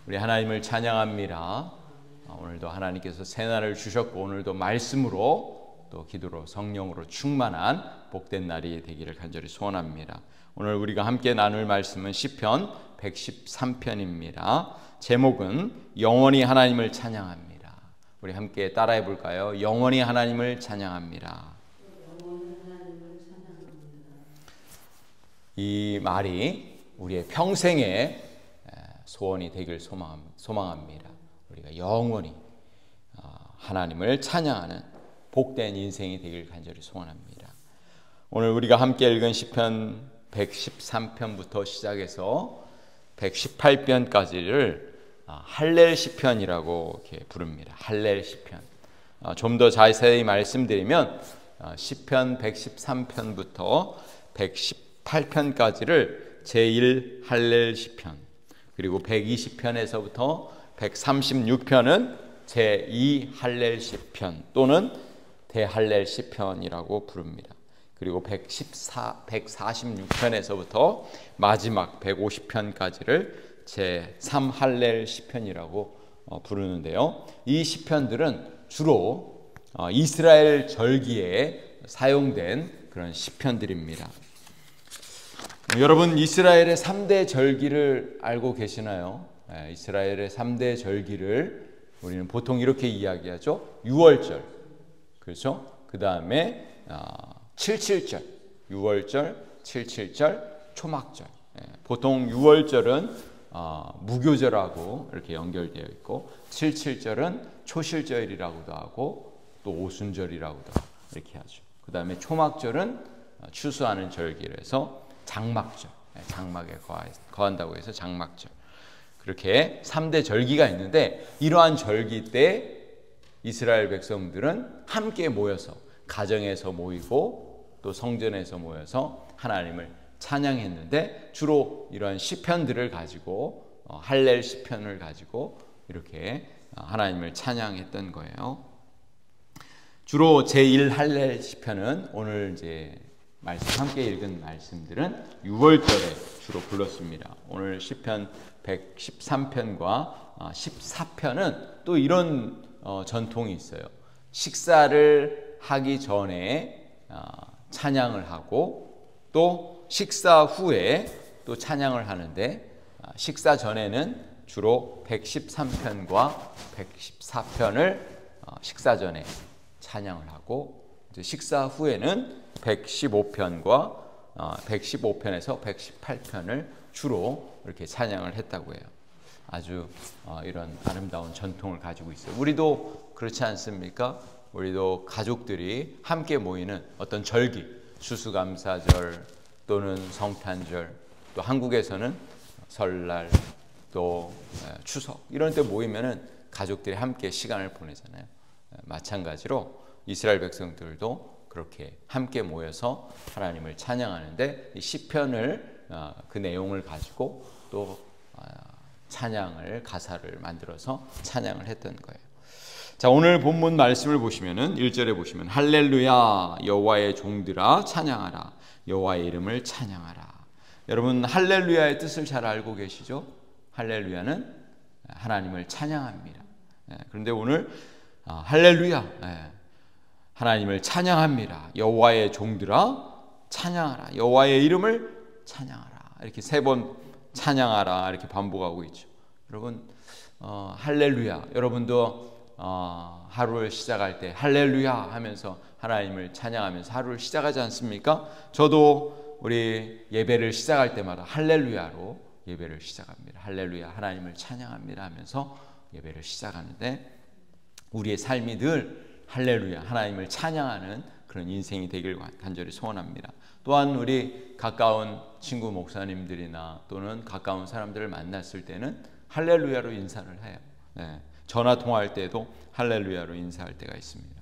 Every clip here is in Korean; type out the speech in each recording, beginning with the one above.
우리 하나님을 찬양합니다. 오늘도 하나님께서 새날을 주셨고 오늘도 말씀으로 또 기도로 성령으로 충만한 복된 날이 되기를 간절히 소원합니다. 오늘 우리가 함께 나눌 말씀은 시편 113편입니다. 제목은 영원히 하나님을 찬양합니다. 우리 함께 따라해 볼까요? 영원히 하나님을 찬양합니다. 이 말이 우리의 평생의 소원이 되길 소망합니다. 우리가 영원히 하나님을 찬양하는 복된 인생이 되길 간절히 소원합니다. 오늘 우리가 함께 읽은 시편 113편부터 시작해서 118편까지를 할렐 시편이라고 이렇게 부릅니다. 할렐 시편. 좀 더 자세히 말씀드리면 시편 113편부터 118편까지를 제1 할렐 시편, 그리고 120편에서부터 136편은 제2 할렐 시편 또는 대할렐 시편이라고 부릅니다. 그리고 146편에서부터 마지막 150편까지를 제3 할렐 시편이라고 부르는데요. 이 시편들은 주로 이스라엘 절기에 사용된 그런 시편들입니다. 여러분, 이스라엘의 3대 절기를 알고 계시나요? 이스라엘의 3대 절기를 우리는 보통 이렇게 이야기하죠. 유월절, 그렇죠? 그 다음에 77절, 유월절, 77절, 초막절. 보통 유월절은 무교절하고 이렇게 연결되어 있고 77절은 초실절이라고도 하고 또 오순절이라고도 이렇게 하죠. 그 다음에 초막절은 추수하는 절기라서 장막절, 장막에 거한다고 해서 장막절. 그렇게 3대 절기가 있는데 이러한 절기 때 이스라엘 백성들은 함께 모여서 가정에서 모이고 또 성전에서 모여서 하나님을 찬양했는데 주로 이러한 시편들을 가지고 할렐 시편을 가지고 이렇게 하나님을 찬양했던 거예요. 주로 제1 할렐 시편은 오늘 이제 말씀 함께 읽은 말씀들은 6월절에 주로 불렀습니다. 오늘 시편 113편과 14편은 또 이런 전통이 있어요. 식사를 하기 전에 찬양을 하고 또 식사 후에 또 찬양을 하는데 식사 전에는 주로 113편과 114편을 식사 전에 찬양을 하고 식사 후에는 115편과 115편에서 118편을 주로 이렇게 찬양을 했다고 해요. 아주 이런 아름다운 전통을 가지고 있어요. 우리도 그렇지 않습니까? 우리도 가족들이 함께 모이는 어떤 절기, 추수감사절 또는 성탄절, 또 한국에서는 설날, 또 추석 이런 때 모이면은 가족들이 함께 시간을 보내잖아요. 마찬가지로 이스라엘 백성들도 그렇게 함께 모여서 하나님을 찬양하는데 이 시편을 그 내용을 가지고 또 찬양을 가사를 만들어서 찬양을 했던 거예요. 자, 오늘 본문 말씀을 보시면은 1절에 보시면 할렐루야 여호와의 종들아 찬양하라 여호와의 이름을 찬양하라. 여러분, 할렐루야의 뜻을 잘 알고 계시죠? 할렐루야는 하나님을 찬양합니다. 그런데 오늘 할렐루야 하나님을 찬양합니다. 여호와의 종들아 찬양하라. 여호와의 이름을 찬양하라. 이렇게 3번 찬양하라 이렇게 반복하고 있죠. 여러분, 할렐루야. 여러분도 하루를 시작할 때 할렐루야 하면서 하나님을 찬양하면서 하루를 시작하지 않습니까? 저도 우리 예배를 시작할 때마다 할렐루야로 예배를 시작합니다. 할렐루야 하나님을 찬양합니다 하면서 예배를 시작하는데 우리의 삶이 늘 할렐루야 하나님을 찬양하는 그런 인생이 되길 간절히 소원합니다. 또한 우리 가까운 친구 목사님들이나 또는 가까운 사람들을 만났을 때는 할렐루야로 인사를 해요. 전화 통화할 때도 할렐루야로 인사할 때가 있습니다.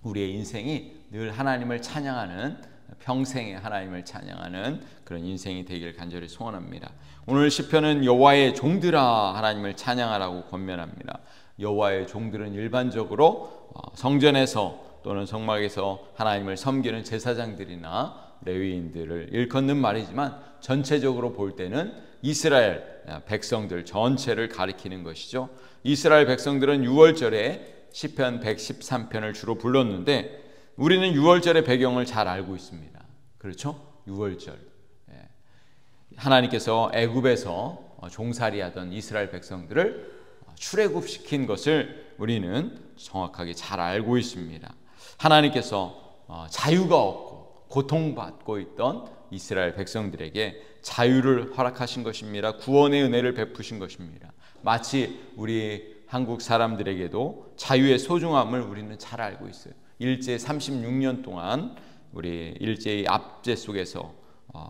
우리의 인생이 늘 하나님을 찬양하는, 평생에 하나님을 찬양하는 그런 인생이 되길 간절히 소원합니다. 오늘 시편은 여호와의 종들아 하나님을 찬양하라고 권면합니다. 여호와의 종들은 일반적으로 성전에서 또는 성막에서 하나님을 섬기는 제사장들이나 레위인들을 일컫는 말이지만 전체적으로 볼 때는 이스라엘 백성들 전체를 가리키는 것이죠. 이스라엘 백성들은 유월절에 시편 113편을 주로 불렀는데 우리는 유월절의 배경을 잘 알고 있습니다. 그렇죠? 유월절. 하나님께서 애굽에서 종살이하던 이스라엘 백성들을 출애굽시킨 것을 우리는 정확하게 잘 알고 있습니다. 하나님께서 자유가 없고 고통받고 있던 이스라엘 백성들에게 자유를 허락하신 것입니다. 구원의 은혜를 베푸신 것입니다. 마치 우리 한국 사람들에게도 자유의 소중함을 우리는 잘 알고 있어요. 일제 36년 동안 우리 일제의 압제 속에서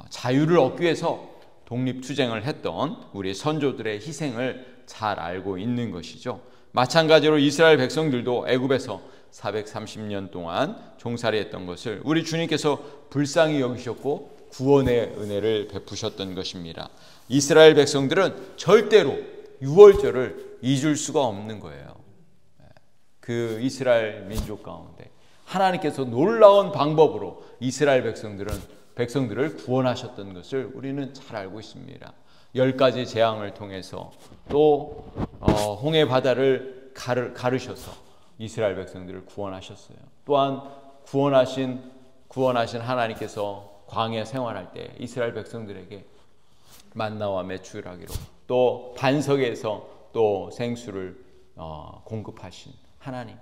자유를 얻기 위해서 독립투쟁을 했던 우리 선조들의 희생을 잘 알고 있는 것이죠. 마찬가지로 이스라엘 백성들도 애굽에서 430년 동안 종살이했던 것을 우리 주님께서 불쌍히 여기셨고 구원의 은혜를 베푸셨던 것입니다. 이스라엘 백성들은 절대로 유월절을 잊을 수가 없는 거예요. 그 이스라엘 민족 가운데 하나님께서 놀라운 방법으로 이스라엘 백성들을 구원하셨던 것을 우리는 잘 알고 있습니다. 10가지 재앙을 통해서 또 홍해 바다를 가르셔서 이스라엘 백성들을 구원하셨어요. 또한 구원하신 하나님께서 광야 생활할 때 이스라엘 백성들에게 만나와 메추라기로 또 반석에서 또 생수를 공급하신 하나님,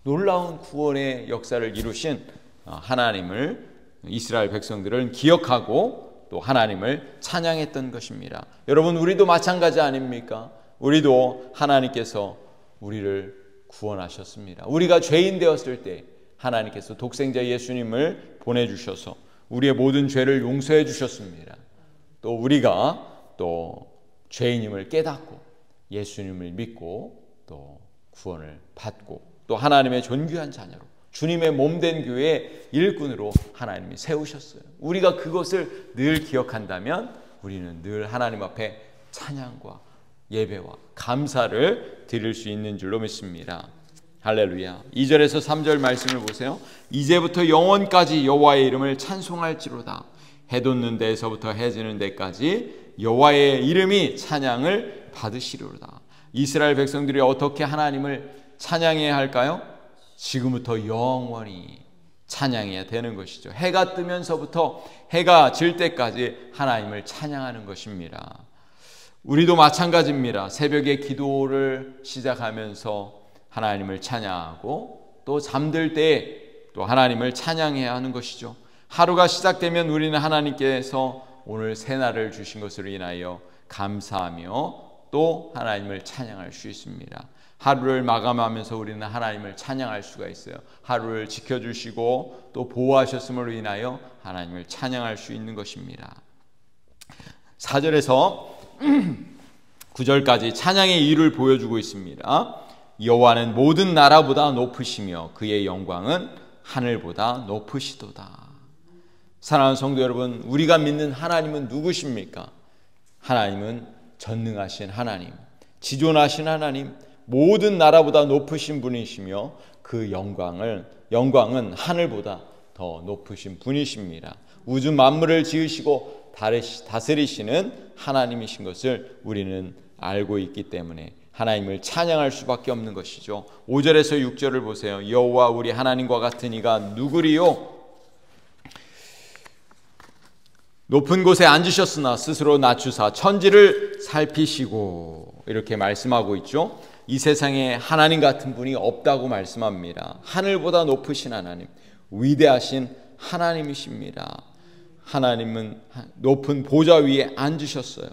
놀라운 구원의 역사를 이루신 하나님을 이스라엘 백성들은 기억하고 또 하나님을 찬양했던 것입니다. 여러분, 우리도 마찬가지 아닙니까? 우리도 하나님께서 우리를 구원하셨습니다. 우리가 죄인 되었을 때 하나님께서 독생자 예수님을 보내주셔서 우리의 모든 죄를 용서해 주셨습니다. 또 우리가 또 죄인임을 깨닫고 예수님을 믿고 또 구원을 받고 또 하나님의 존귀한 자녀로 주님의 몸된 교회의 일꾼으로 하나님이 세우셨어요. 우리가 그것을 늘 기억한다면 우리는 늘 하나님 앞에 찬양과 예배와 감사를 드릴 수 있는 줄로 믿습니다. 할렐루야. 2절에서 3절 말씀을 보세요. 이제부터 영원까지 여호와의 이름을 찬송할지로다. 해 돋는 데에서부터 해 지는 데까지 여호와의 이름이 찬양을 받으시리로다. 이스라엘 백성들이 어떻게 하나님을 찬양해야 할까요? 지금부터 영원히 찬양해야 되는 것이죠. 해가 뜨면서부터 해가 질 때까지 하나님을 찬양하는 것입니다. 우리도 마찬가지입니다. 새벽에 기도를 시작하면서 하나님을 찬양하고 또 잠들 때 또 하나님을 찬양해야 하는 것이죠. 하루가 시작되면 우리는 하나님께서 오늘 새날을 주신 것으로 인하여 감사하며 또 하나님을 찬양할 수 있습니다. 하루를 마감하면서 우리는 하나님을 찬양할 수가 있어요. 하루를 지켜주시고 또 보호하셨음으로 인하여 하나님을 찬양할 수 있는 것입니다. 4절에서 9절까지 찬양의 이유를 보여주고 있습니다. 여호와는 모든 나라보다 높으시며 그의 영광은 하늘보다 높으시도다. 사랑하는 성도 여러분, 우리가 믿는 하나님은 누구십니까? 하나님은 전능하신 하나님, 지존하신 하나님, 모든 나라보다 높으신 분이시며 그 영광은 하늘보다 더 높으신 분이십니다. 우주 만물을 지으시고 다스리시는 하나님이신 것을 우리는 알고 있기 때문에 하나님을 찬양할 수밖에 없는 것이죠. 5절에서 6절을 보세요. 여호와 우리 하나님과 같은 이가 누구리요? 높은 곳에 앉으셨으나 스스로 낮추사 천지를 살피시고, 이렇게 말씀하고 있죠. 이 세상에 하나님 같은 분이 없다고 말씀합니다. 하늘보다 높으신 하나님, 위대하신 하나님이십니다. 하나님은 높은 보좌 위에 앉으셨어요.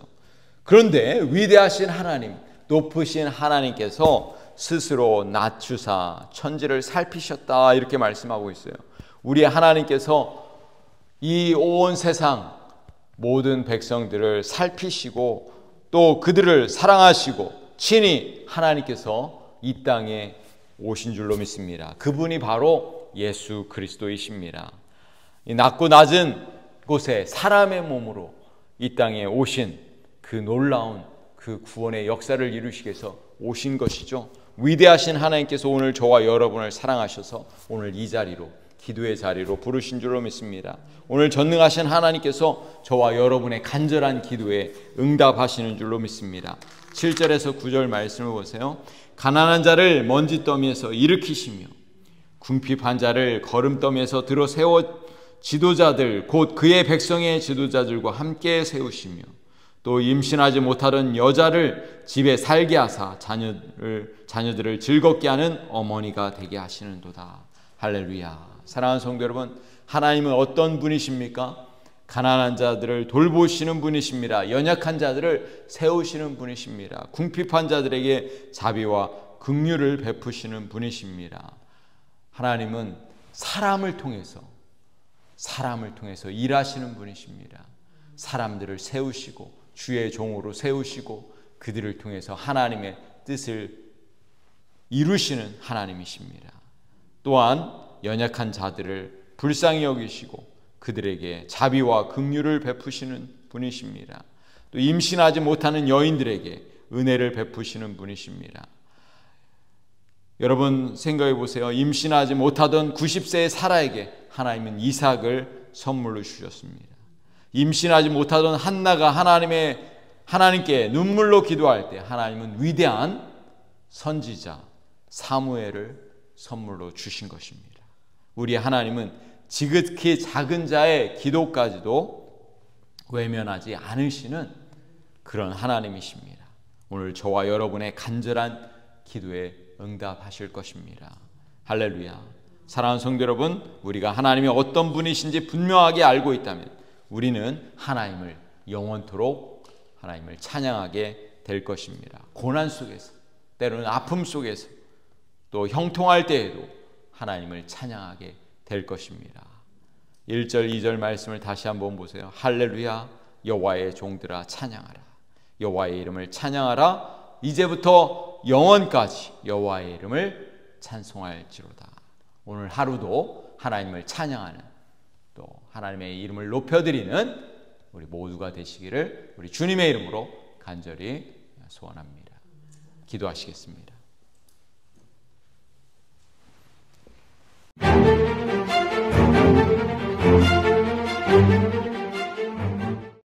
그런데 위대하신 하나님, 높으신 하나님께서 스스로 낮추사 천지를 살피셨다, 이렇게 말씀하고 있어요. 우리 하나님께서 이 온 세상 모든 백성들을 살피시고 또 그들을 사랑하시고 친히 하나님께서 이 땅에 오신 줄로 믿습니다. 그분이 바로 예수 그리스도이십니다. 이 낮고 낮은 곳에 사람의 몸으로 이 땅에 오신 그 놀라운 그 구원의 역사를 이루시기 위해서 오신 것이죠. 위대하신 하나님께서 오늘 저와 여러분을 사랑하셔서 오늘 이 자리로, 기도의 자리로 부르신 줄로 믿습니다. 오늘 전능하신 하나님께서 저와 여러분의 간절한 기도에 응답하시는 줄로 믿습니다. 7절에서 9절 말씀을 보세요. 가난한 자를 먼지더미에서 일으키시며 궁핍한 자를 거름더미에서 들어 세워 지도자들 곧 그의 백성의 지도자들과 함께 세우시며 또 임신하지 못하던 여자를 집에 살게 하사 자녀들을 즐겁게 하는 어머니가 되게 하시는도다. 할렐루야. 사랑하는 성도 여러분, 하나님은 어떤 분이십니까? 가난한 자들을 돌보시는 분이십니다. 연약한 자들을 세우시는 분이십니다. 궁핍한 자들에게 자비와 긍휼을 베푸시는 분이십니다. 하나님은 사람을 통해서 일하시는 분이십니다. 사람들을 세우시고 주의 종으로 세우시고 그들을 통해서 하나님의 뜻을 이루시는 하나님이십니다. 또한 연약한 자들을 불쌍히 여기시고 그들에게 자비와 긍휼을 베푸시는 분이십니다. 또 임신하지 못하는 여인들에게 은혜를 베푸시는 분이십니다. 여러분 생각해 보세요. 임신하지 못하던 90세의 사라에게 하나님은 이삭을 선물로 주셨습니다. 임신하지 못하던 한나가 하나님께 눈물로 기도할 때 하나님은 위대한 선지자 사무엘을 선물로 주신 것입니다. 우리 하나님은 지극히 작은 자의 기도까지도 외면하지 않으시는 그런 하나님이십니다. 오늘 저와 여러분의 간절한 기도에 응답하실 것입니다. 할렐루야. 사랑하는 성도 여러분, 우리가 하나님이 어떤 분이신지 분명하게 알고 있다면 우리는 하나님을 영원토록 하나님을 찬양하게 될 것입니다. 고난 속에서, 때로는 아픔 속에서, 또 형통할 때에도 하나님을 찬양하게 될 것입니다. 1절 2절 말씀을 다시 한번 보세요. 할렐루야. 여호와의 종들아 찬양하라. 여호와의 이름을 찬양하라. 이제부터 영원까지 여호와의 이름을 찬송할지로다. 오늘 하루도 하나님을 찬양하는, 또 하나님의 이름을 높여드리는 우리 모두가 되시기를 우리 주님의 이름으로 간절히 소원합니다. 기도하시겠습니다.